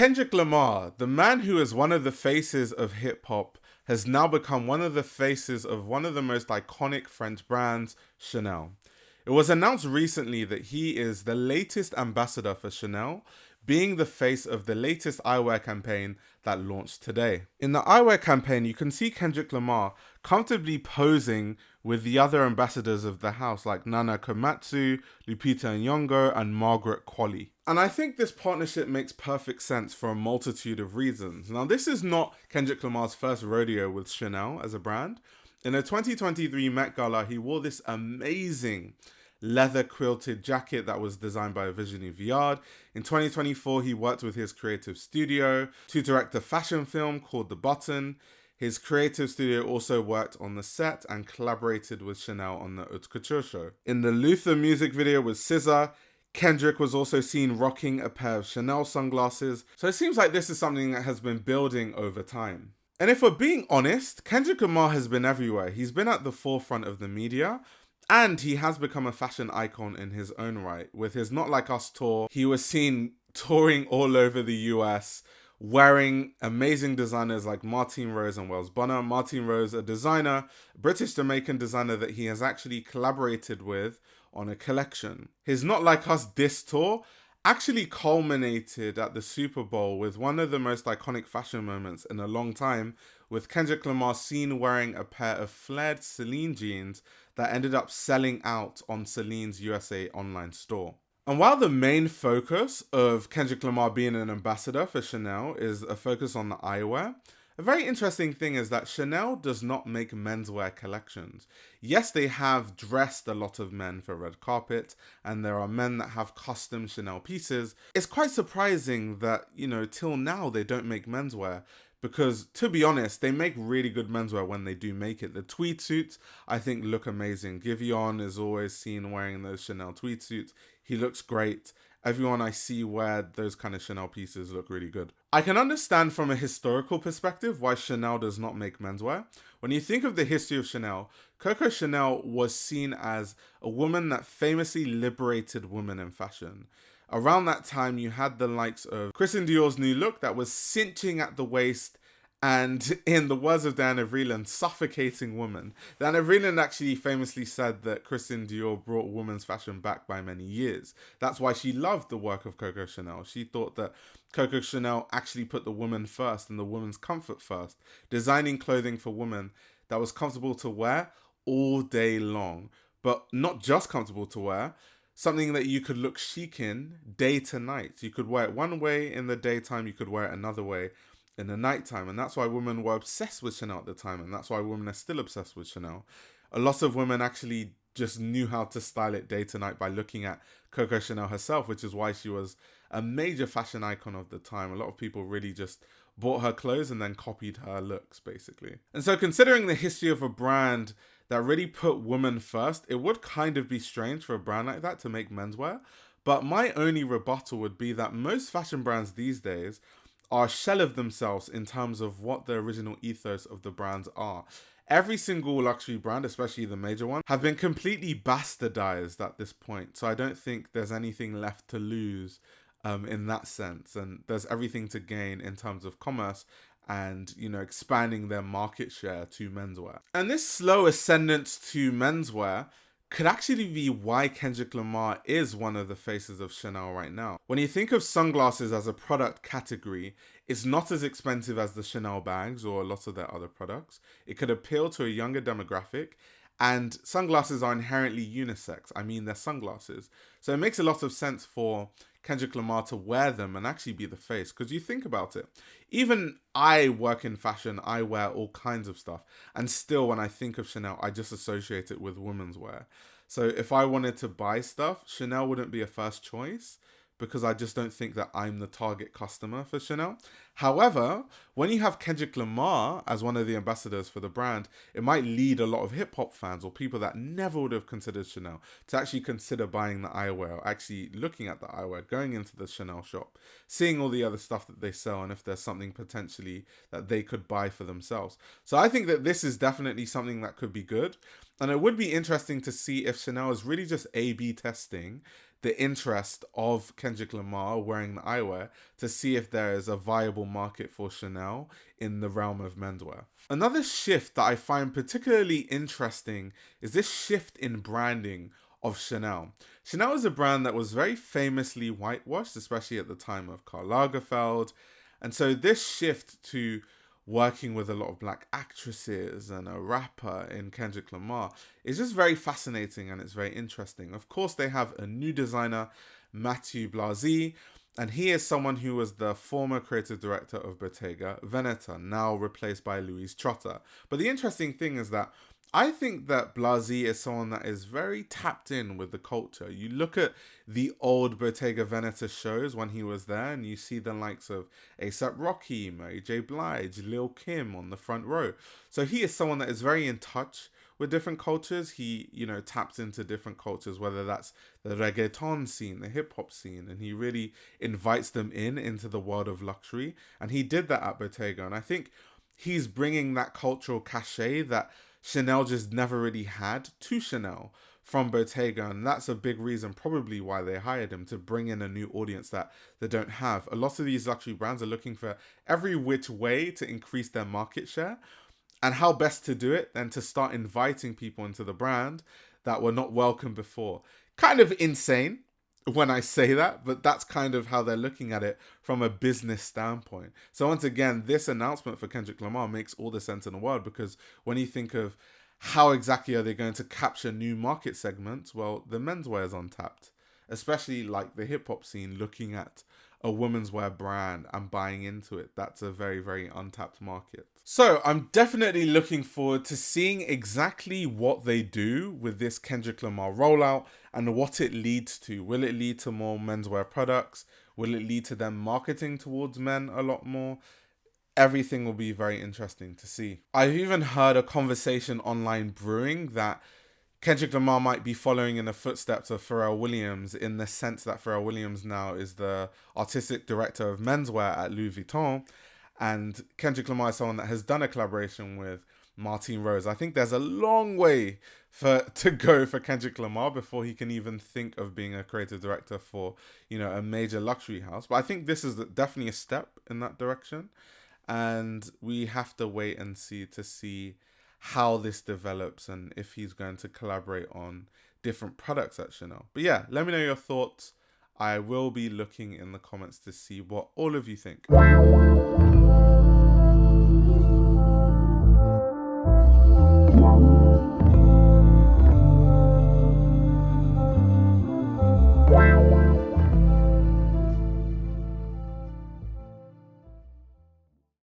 Kendrick Lamar, the man who is one of the faces of hip hop, has now become one of the faces of one of the most iconic French brands, Chanel. It was announced recently that he is the latest ambassador for Chanel, being the face of the latest eyewear campaign that launched today. In the eyewear campaign, you can see Kendrick Lamar comfortably posing with the other ambassadors of the house like Nana Komatsu, Lupita Nyong'o, and Margaret Qualley. And I think this partnership makes perfect sense for a multitude of reasons. Now, this is not Kendrick Lamar's first rodeo with Chanel as a brand. In a 2023 Met Gala, he wore this amazing leather quilted jacket that was designed by Virginie Viard. In 2024, he worked with his creative studio to direct a fashion film called The Button. His creative studio also worked on the set and collaborated with Chanel on the Haute Couture show. In the Luther music video with SZA, Kendrick was also seen rocking a pair of Chanel sunglasses. So it seems like this is something that has been building over time. And if we're being honest, Kendrick Lamar has been everywhere. He's been at the forefront of the media, and he has become a fashion icon in his own right. With his Not Like Us tour, he was seen touring all over the US, wearing amazing designers like Martine Rose and Wells Bonner. Martine Rose, a designer, British-Jamaican designer that he has actually collaborated with on a collection. His Not Like Us diss tour actually culminated at the Super Bowl with one of the most iconic fashion moments in a long time, with Kendrick Lamar seen wearing a pair of flared Celine jeans that ended up selling out on Celine's USA online store. And while the main focus of Kendrick Lamar being an ambassador for Chanel is a focus on the eyewear, a very interesting thing is that Chanel does not make menswear collections. Yes, they have dressed a lot of men for red carpet, and there are men that have custom Chanel pieces. It's quite surprising that, till now they don't make menswear, because to be honest, they make really good menswear when they do make it. The tweed suits, I think, look amazing. Giveon is always seen wearing those Chanel tweed suits. He looks great. Everyone I see wear those kind of Chanel pieces look really good. I can understand from a historical perspective why Chanel does not make menswear. When you think of the history of Chanel, Coco Chanel was seen as a woman that famously liberated women in fashion. Around that time, you had the likes of Christian Dior's new look that was cinching at the waist and, in the words of Diana Vreeland, suffocating women. Diana Vreeland actually famously said that Christian Dior brought women's fashion back by many years. That's why she loved the work of Coco Chanel. She thought that Coco Chanel actually put the woman first and the woman's comfort first, designing clothing for women that was comfortable to wear all day long, but not just comfortable to wear, something that you could look chic in day to night. You could wear it one way in the daytime, you could wear it another way in the nighttime. And that's why women were obsessed with Chanel at the time, and that's why women are still obsessed with Chanel. A lot of women actually just knew how to style it day to night by looking at Coco Chanel herself, which is why she was a major fashion icon of the time. A lot of people really just bought her clothes and then copied her looks, basically. And so considering the history of a brand that really put women first, it would kind of be strange for a brand like that to make menswear. But my only rebuttal would be that most fashion brands these days are a shell of themselves in terms of what the original ethos of the brands are. Every single luxury brand, especially the major ones, have been completely bastardized at this point. So I don't think there's anything left to lose in that sense. And there's everything to gain in terms of commerce and, expanding their market share to menswear. And this slow ascendance to menswear could actually be why Kendrick Lamar is one of the faces of Chanel right now. When you think of sunglasses as a product category, it's not as expensive as the Chanel bags or a lot of their other products. It could appeal to a younger demographic, and sunglasses are inherently unisex. I mean, they're sunglasses. So it makes a lot of sense for Kendrick Lamar to wear them and actually be the face. Because you think about it, even I work in fashion, I wear all kinds of stuff. And still, when I think of Chanel, I just associate it with women's wear. So if I wanted to buy stuff, Chanel wouldn't be a first choice, because I just don't think that I'm the target customer for Chanel. However, when you have Kendrick Lamar as one of the ambassadors for the brand, it might lead a lot of hip hop fans or people that never would have considered Chanel to actually consider buying the eyewear, or actually looking at the eyewear, going into the Chanel shop, seeing all the other stuff that they sell, and if there's something potentially that they could buy for themselves. So I think that this is definitely something that could be good. And it would be interesting to see if Chanel is really just A/B testing the interest of Kendrick Lamar wearing the eyewear to see if there is a viable market for Chanel in the realm of menswear. Another shift that I find particularly interesting is this shift in branding of Chanel. Chanel is a brand that was very famously whitewashed, especially at the time of Karl Lagerfeld. And so this shift to working with a lot of black actresses and a rapper in Kendrick Lamar is just very fascinating, and it's very interesting. Of course, they have a new designer, Matthew Blasi, and he is someone who was the former creative director of Bottega Veneta, now replaced by Louise Trotter. But the interesting thing is that I think that Blasi is someone that is very tapped in with the culture. You look at the old Bottega Veneta shows when he was there, and you see the likes of A$AP Rocky, Mary J. Blige, Lil Kim on the front row. So he is someone that is very in touch with different cultures. He, taps into different cultures, whether that's the reggaeton scene, the hip hop scene, and he really invites them into the world of luxury. And he did that at Bottega, and I think he's bringing that cultural cachet that Chanel just never really had to Chanel from Bottega, and that's a big reason probably why they hired him, to bring in a new audience that they don't have. A lot of these luxury brands are looking for every which way to increase their market share, and how best to do it than to start inviting people into the brand that were not welcome before. Kind of insane when I say that, but that's kind of how they're looking at it from a business standpoint. So once again, this announcement for Kendrick Lamar makes all the sense in the world, because when you think of how exactly are they going to capture new market segments, well, the menswear is untapped, especially like the hip hop scene, looking at a women's wear brand and buying into it. That's a very, very untapped market. So I'm definitely looking forward to seeing exactly what they do with this Kendrick Lamar rollout and what it leads to. Will it lead to more menswear products? Will it lead to them marketing towards men a lot more? Everything will be very interesting to see. I've even heard a conversation online brewing that Kendrick Lamar might be following in the footsteps of Pharrell Williams, in the sense that Pharrell Williams now is the artistic director of menswear at Louis Vuitton, and Kendrick Lamar is someone that has done a collaboration with Martine Rose. I think there's a long way to go for Kendrick Lamar before he can even think of being a creative director for, a major luxury house. But I think this is definitely a step in that direction, and we have to wait and see how this develops and if he's going to collaborate on different products at Chanel. But yeah, let me know your thoughts. I will be looking in the comments to see what all of you think.